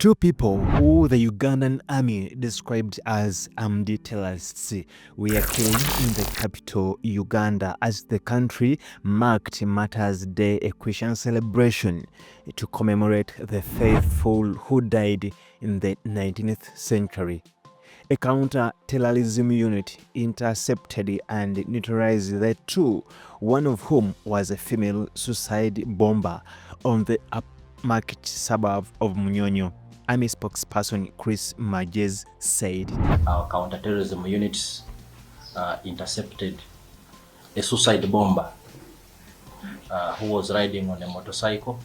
Two people who the Ugandan army described as armed terrorists were killed in the capital, Uganda, as the country marked Martyrs' Day, a Christian celebration to commemorate the faithful who died in the 19th century. A counter-terrorism unit intercepted and neutralized the two, one of whom was a female suicide bomber on the upmarket suburb of Munyonyo. Army spokesperson Chris Majes said, "Our counter-terrorism units intercepted a suicide bomber who was riding on a motorcycle.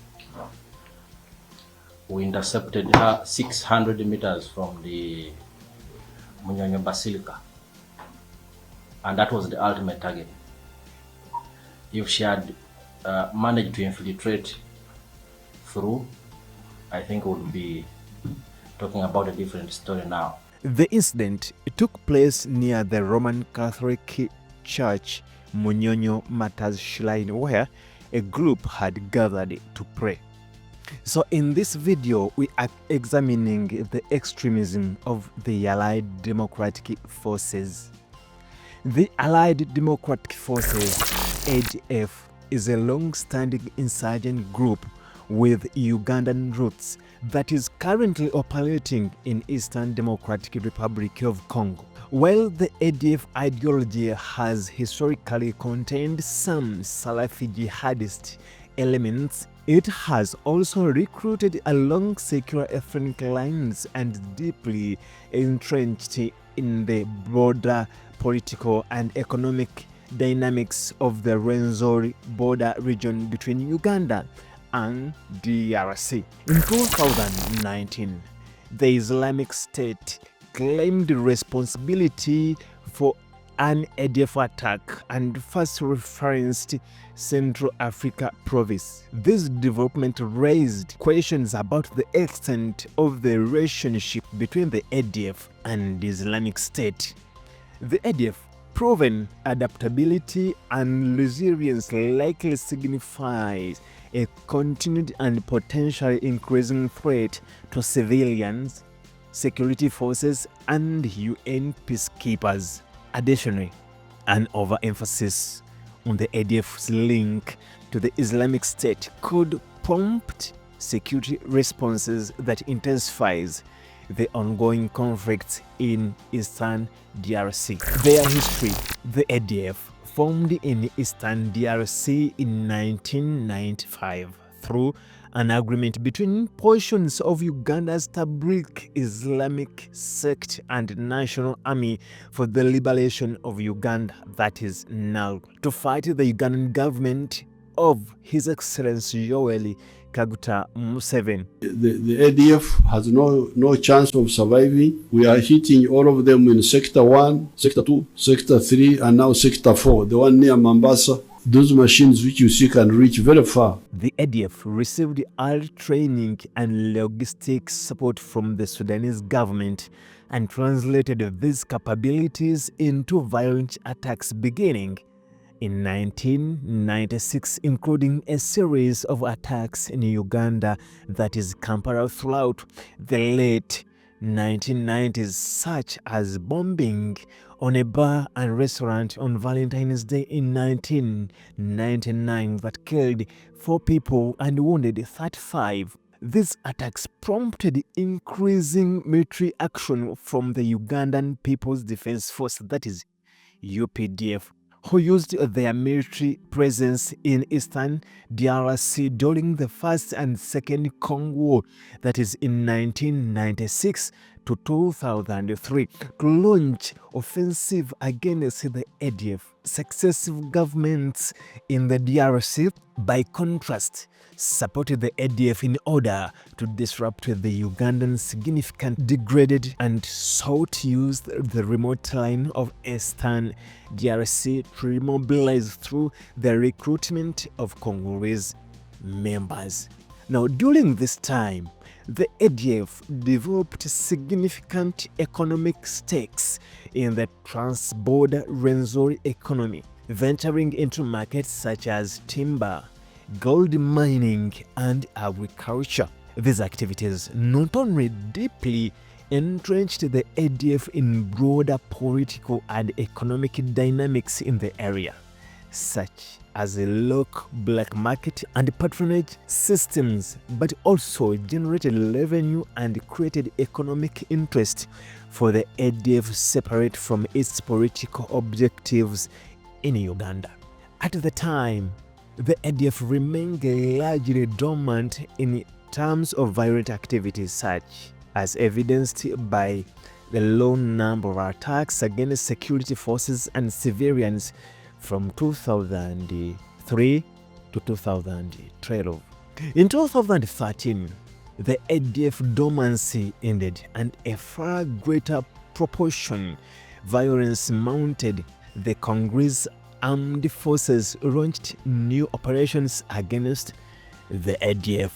We intercepted her 600 meters from the Munyonyo Basilica, and that was the ultimate target. If she had managed to infiltrate through, I think we would be talking about a different story now." The incident took place near the Roman Catholic Church Munyonyo Martyrs Shrine, where a group had gathered to pray. So in this video, we are examining the extremism of the Allied Democratic Forces. The Allied Democratic Forces, ADF, is a long-standing insurgent group with Ugandan roots that is currently operating in Eastern Democratic Republic of Congo. While the ADF ideology has historically contained some Salafi jihadist elements, it has also recruited along secular ethnic lines and deeply entrenched in the broader political and economic dynamics of the Rwenzori border region between Uganda and DRC. In 2019, the Islamic State claimed responsibility for an ADF attack and first referenced Central Africa province. This development raised questions about the extent of the relationship between the ADF and the Islamic State. The ADF proven adaptability and resilience likely signifies a continued and potentially increasing threat to civilians, security forces, and UN peacekeepers. Additionally, an overemphasis on the ADF's link to the Islamic State could prompt security responses that intensifies the ongoing conflicts in Eastern DRC. Their history: the ADF formed in Eastern DRC in 1995 through an agreement between portions of Uganda's Tabligh Islamic Sect and National Army for the Liberation of Uganda, that is NALU, to fight the Ugandan government of His Excellency Yoweri Kaguta Museveni. The ADF has no chance of surviving. We are hitting all of them in Sector 1, Sector 2, Sector 3, and now Sector 4, the one near Mombasa. Those machines which you see can reach very far. The ADF received all training and logistics support from the Sudanese government and translated these capabilities into violent attacks beginning in 1996, including a series of attacks in Uganda, that is Kampala, throughout the late 1990s, such as bombing on a bar and restaurant on Valentine's Day in 1999 that killed 4 people and wounded 35. These attacks prompted increasing military action from the Ugandan People's Defense Force, that is UPDF, who used their military presence in Eastern DRC during the First and Second Congo War, that is in 1996 to 2003, to launch offensive against the ADF. Successive governments in the DRC, by contrast, supported the ADF in order to disrupt the Ugandan significant degraded and sought to use the remote line of Eastern DRC to remobilize through the recruitment of Congolese members. Now, during this time, the ADF developed significant economic stakes in the trans-border Rwenzori economy, venturing into markets such as timber, gold mining, and agriculture. These activities not only deeply entrenched the ADF in broader political and economic dynamics in the area, such as a local black market and patronage systems, but also generated revenue and created economic interest for the ADF separate from its political objectives in Uganda. At the time, the ADF remained largely dormant in terms of violent activities, such as evidenced by the low number of attacks against security forces and civilians from 2003 to 2012. In 2013, the ADF dormancy ended and a far greater proportion violence mounted. The Congolese armed forces launched new operations against the ADF,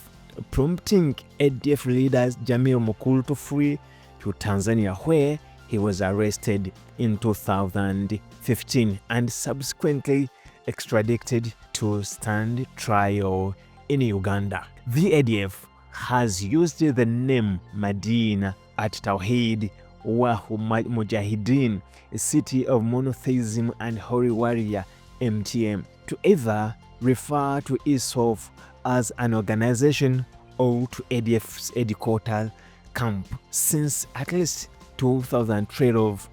prompting ADF leaders Jamil Mukulu to flee to Tanzania, where he was arrested in 2015 and subsequently extradited to stand trial in Uganda. The ADF has used the name Medina at Tawhid wa Mujahideen, a city of monotheism and holy warrior MTM, to either refer to itself as an organization or to ADF's headquarters camp since at least 2012,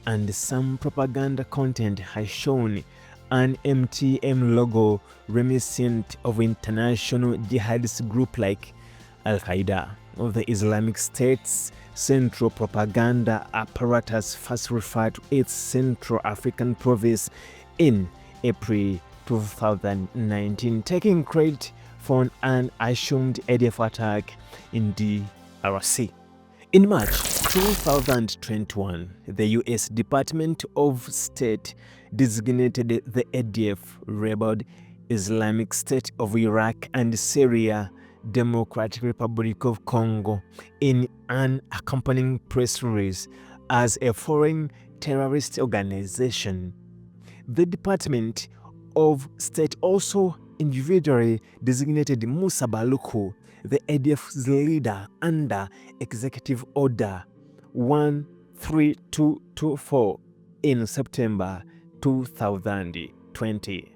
and some propaganda content has shown an MTM logo reminiscent of international jihadist group like Al-Qaeda. Of the Islamic State's central propaganda apparatus first referred to its Central African province in April 2019, taking credit for an assumed ADF attack in DRC. In March 2021, the U.S. Department of State designated the ADF rebel Islamic State of Iraq and Syria Democratic Republic of Congo in an accompanying press release as a foreign terrorist organization. The Department of State also individually designated Musa Baluku, the ADF's leader, under Executive Order 13224 in September 2020.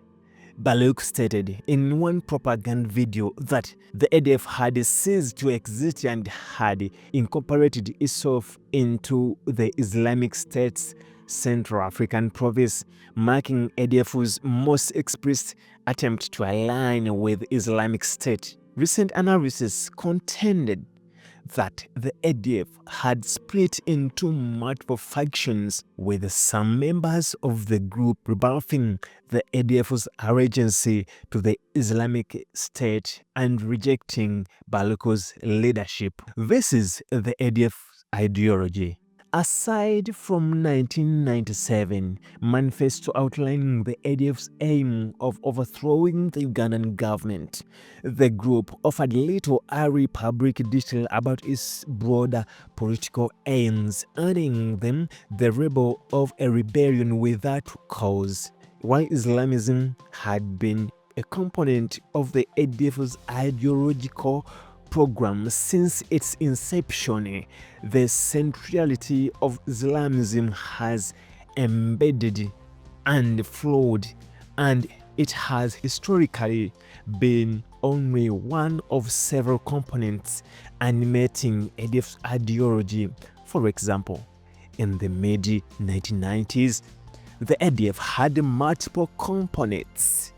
Baluk stated in one propaganda video that the ADF had ceased to exist and had incorporated itself into the Islamic State's Central African province, marking ADF's most explicit attempt to align with Islamic State. Recent analysis contended that the ADF had split into multiple factions, with some members of the group rebuffing the ADF's allegiance to the Islamic State and rejecting Baluku's leadership. This is the ADF ideology. Aside from 1997 manifesto outlining the ADF's aim of overthrowing the Ugandan government, the group offered little early public detail about its broader political aims, earning them the label of a rebellion without cause. While Islamism had been a component of the ADF's ideological program since its inception, the centrality of Islamism has embedded and flowed, and it has historically been only one of several components animating ADF's ideology. For example, in the mid-1990s, the ADF had multiple components,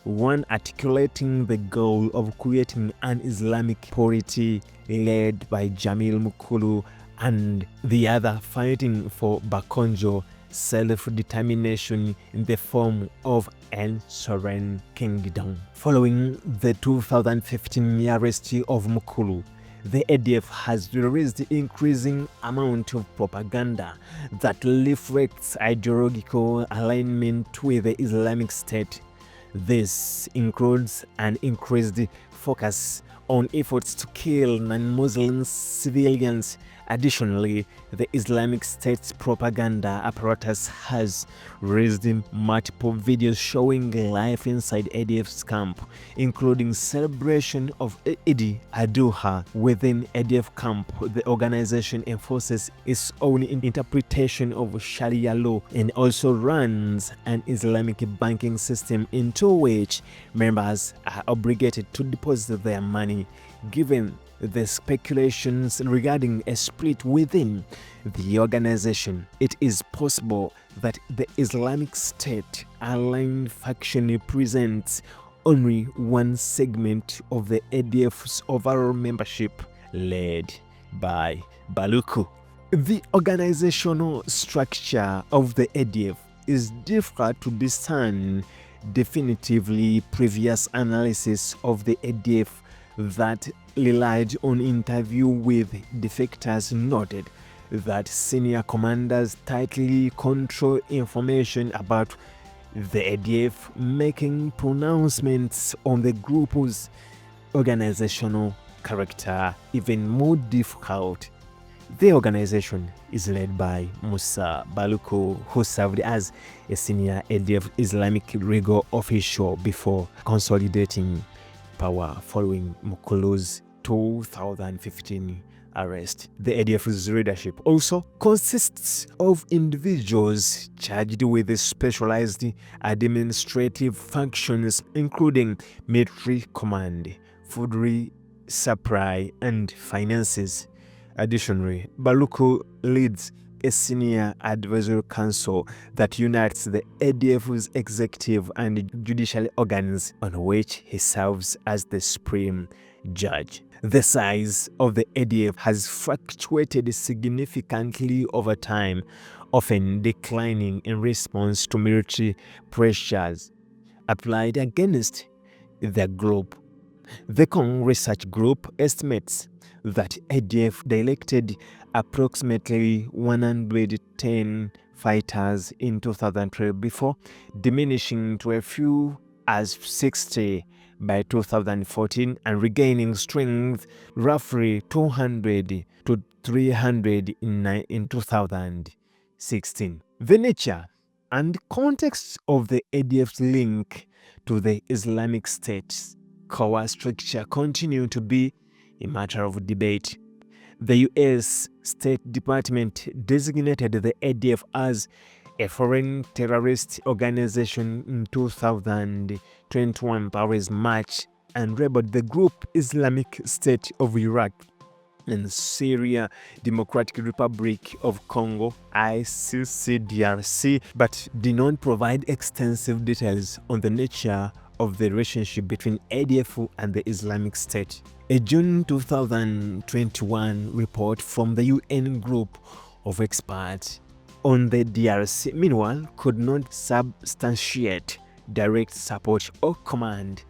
one articulating the goal of creating an Islamic polity led by Jamil Mukulu, and the other fighting for Bakonjo self-determination in the form of an sovereign kingdom. Following the 2015 arrest of Mukulu, the ADF has released increasing amount of propaganda that reflects ideological alignment with the Islamic State. This includes an increased focus on efforts to kill non-Muslim civilians. Additionally, the Islamic State's propaganda apparatus has released multiple videos showing life inside ADF's camp, including celebration of Eid al-Adha within ADF camp. The organization enforces its own interpretation of Sharia law and also runs an Islamic banking system into which members are obligated to deposit their money. Given the speculations regarding a split within the organization, it is possible that the Islamic State aligned faction represents only one segment of the ADF's overall membership, led by Baluku. The organizational structure of the ADF is difficult to discern definitively. Previous analysis of the ADF that relied on interview with defectors noted that senior commanders tightly control information about the ADF, making pronouncements on the group's organizational character even more difficult. The organization is led by Musa Baluku, who served as a senior ADF Islamic legal official before consolidating power following Mukulu's 2015 arrest. The ADF's leadership also consists of individuals charged with specialized administrative functions, including military command, food supply, and finances. Additionally, Baluku leads a senior advisory council that unites the ADF's executive and judicial organs, on which he serves as the supreme judge. The size of the ADF has fluctuated significantly over time, often declining in response to military pressures applied against the group. The Congo Research Group estimates that ADF directed approximately 110 fighters in 2012 before diminishing to a few as 60 by 2014 and regaining strength roughly 200 to 300 in 2016. The nature and context of the ADF's link to the Islamic State's core structure continue to be a matter of debate. The U.S. State Department designated the ADF as a foreign terrorist organization in 2021 Paris March and labeled the group Islamic State of Iraq and Syria Democratic Republic of Congo ICCDRC, but did not provide extensive details on the nature of the relationship between ADF and the Islamic State. A June 2021 report from the UN group of experts on the DRC, meanwhile, could not substantiate direct support or command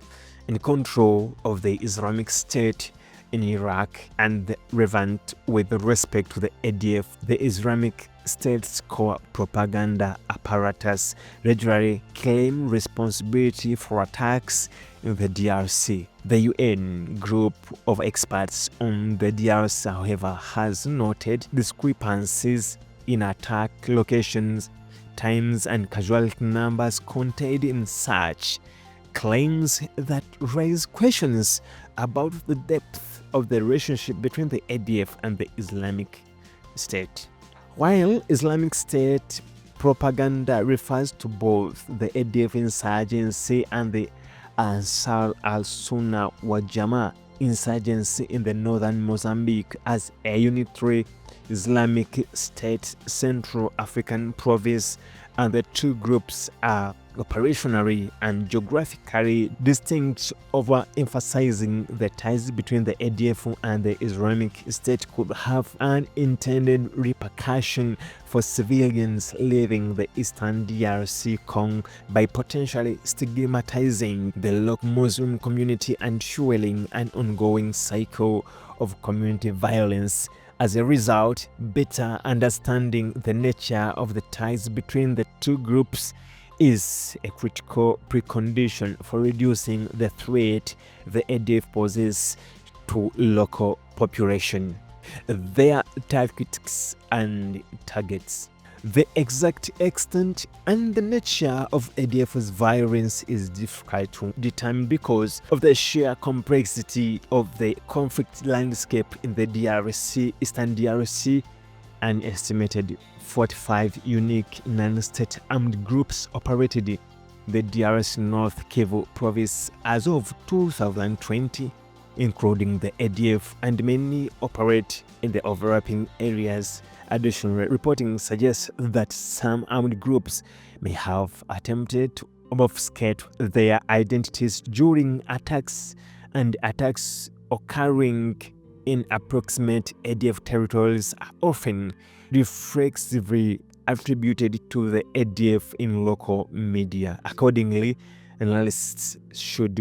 and control of the Islamic State in Iraq and relevant with respect to the ADF. The Islamic State's core propaganda apparatus regularly claim responsibility for attacks in the DRC. The UN group of experts on the DRC, however, has noted discrepancies in attack locations, times, and casualty numbers contained in such claims that raise questions about the depth of the relationship between the ADF and the Islamic State. While Islamic State propaganda refers to both the ADF insurgency and the Ansar al-Sunnah wa Jama insurgency in the northern Mozambique as a unitary Islamic State Central African province, and the two groups are operationally and geographically distinct, overemphasizing the ties between the ADF and the Islamic State could have unintended repercussion for civilians living the eastern DRC Congo by potentially stigmatizing the local Muslim community and fueling an ongoing cycle of community violence. As a result, better understanding the nature of the ties between the two groups is a critical precondition for reducing the threat the ADF poses to local population. Their tactics and targets. The exact extent and the nature of ADF's violence is difficult to determine because of the sheer complexity of the conflict landscape in the DRC, Eastern DRC. An estimated 45 unique non-state armed groups operated in the DRC North Kivu province as of 2020, including the ADF, and many operate in the overlapping areas. Additionally, reporting suggests that some armed groups may have attempted to obfuscate their identities during attacks, and attacks occurring in approximate ADF territories are often reflexively attributed to the ADF in local media. Accordingly, analysts should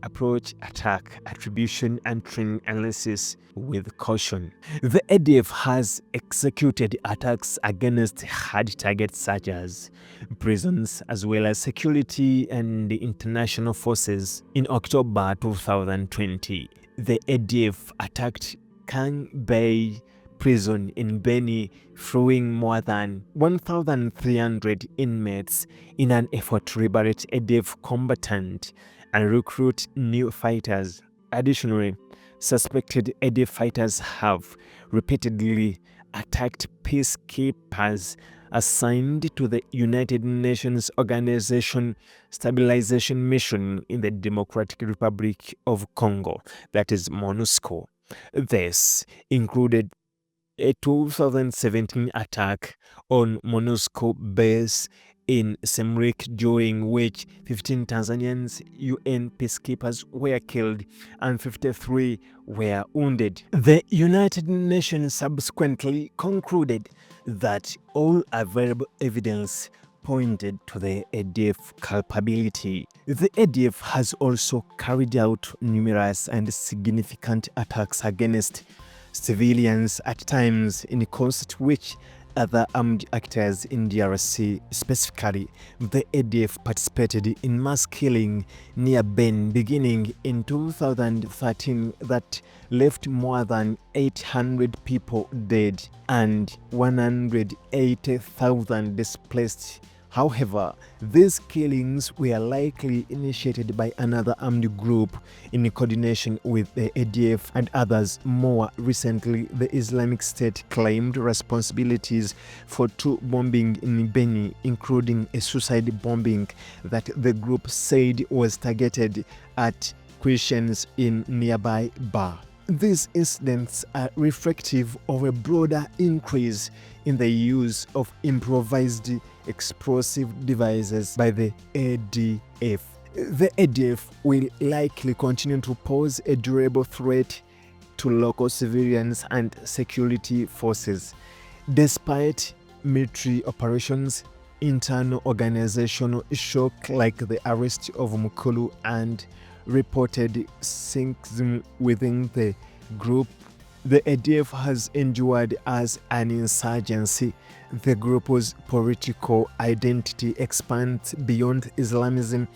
approach attack attribution and training analysis with caution. The ADF has executed attacks against hard targets such as prisons as well as security and international forces. In October 2020, the ADF attacked Kang Bay prison in Beni, freeing more than 1,300 inmates in an effort to liberate ADF combatants and recruit new fighters. Additionally, suspected ADF fighters have repeatedly attacked peacekeepers assigned to the United Nations Organization Stabilization Mission in the Democratic Republic of Congo, that is MONUSCO. This included a 2017 attack on MONUSCO base in Semrik, during which 15 Tanzanians UN peacekeepers were killed and 53 were wounded. The United Nations subsequently concluded that all available evidence pointed to the ADF culpability. The ADF has also carried out numerous and significant attacks against civilians at times, in concert which other armed actors in DRC, specifically the ADF, participated in mass killing near Beni beginning in 2013 that left more than 800 people dead and 180,000 displaced. However, these killings were likely initiated by another armed group in coordination with the ADF and others. More recently, the Islamic State claimed responsibilities for 2 bombings in Beni, including a suicide bombing that the group said was targeted at Christians in nearby Bar. These incidents are reflective of a broader increase in the use of improvised explosive devices by the ADF. The ADF will likely continue to pose a durable threat to local civilians and security forces. Despite military operations, internal organizational shock like the arrest of Mukulu and reported schism within the group, the ADF has endured as an insurgency. The group's political identity expands beyond Islamism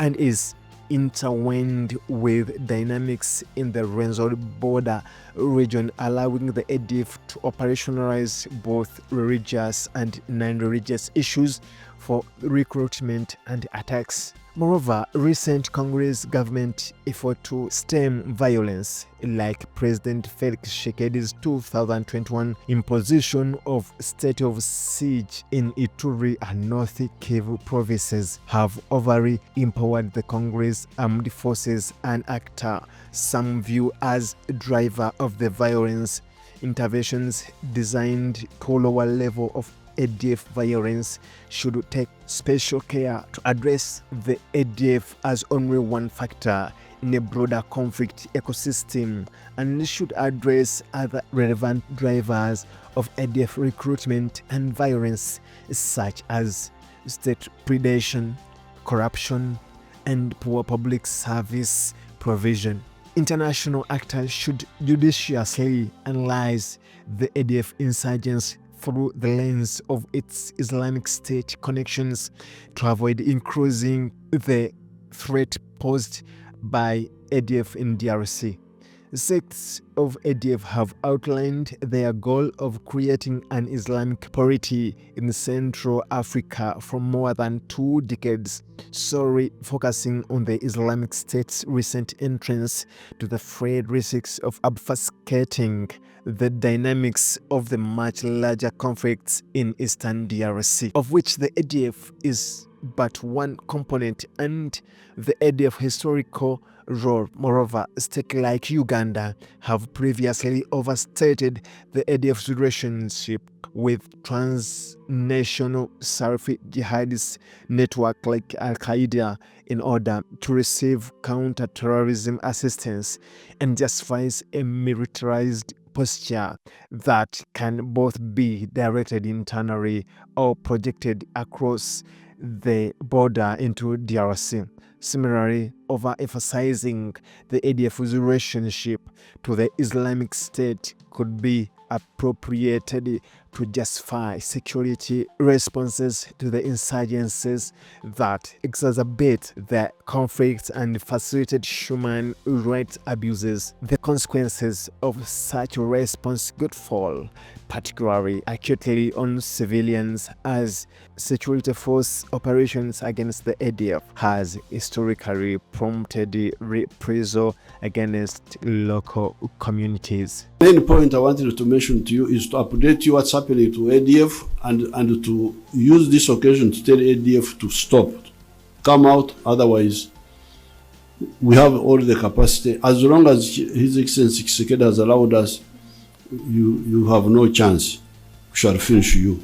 and is intertwined with dynamics in the Rwenzori border region, allowing the ADF to operationalize both religious and non-religious issues for recruitment and attacks. Moreover, recent Congolese government effort to stem violence, like President Felix Tshisekedi's 2021 imposition of state of siege in Ituri and North Kivu provinces, have overly empowered the Congolese armed forces, an actor some view as a driver of the violence. Interventions designed to lower level of ADF violence should take special care to address the ADF as only one factor in a broader conflict ecosystem, and should address other relevant drivers of ADF recruitment and violence, such as state predation, corruption, and poor public service provision. International actors should judiciously analyze the ADF insurgents through the lens of its Islamic State connections to avoid increasing the threat posed by ADF in DRC. Sects of ADF have outlined their goal of creating an Islamic polity in Central Africa for more than 2 decades, solely focusing on the Islamic State's recent entrance to the frayed risks of obfuscating the dynamics of the much larger conflicts in eastern DRC, of which the ADF is but one component, and the ADF historical role. Moreover, states like Uganda have previously overstated the ADF's relationship with transnational Salafi jihadist network like Al-Qaeda in order to receive counter-terrorism assistance, and justifies a militarized posture that can both be directed internally or projected across the border into DRC. Similarly, overemphasizing the ADF's relationship to the Islamic State could be appropriated to justify security responses to the insurgencies that exacerbate the conflicts and facilitate human rights abuses. The consequences of such a response could fall particularly acutely on civilians, as security force operations against the ADF has historically prompted reprisal against local communities. The main point I wanted to mention to you is to update you what's happening to ADF and to use this occasion to tell ADF to stop, come out, otherwise we have all the capacity. As long as His Excellency Tshisekedi has allowed us, you have no chance. We shall finish you.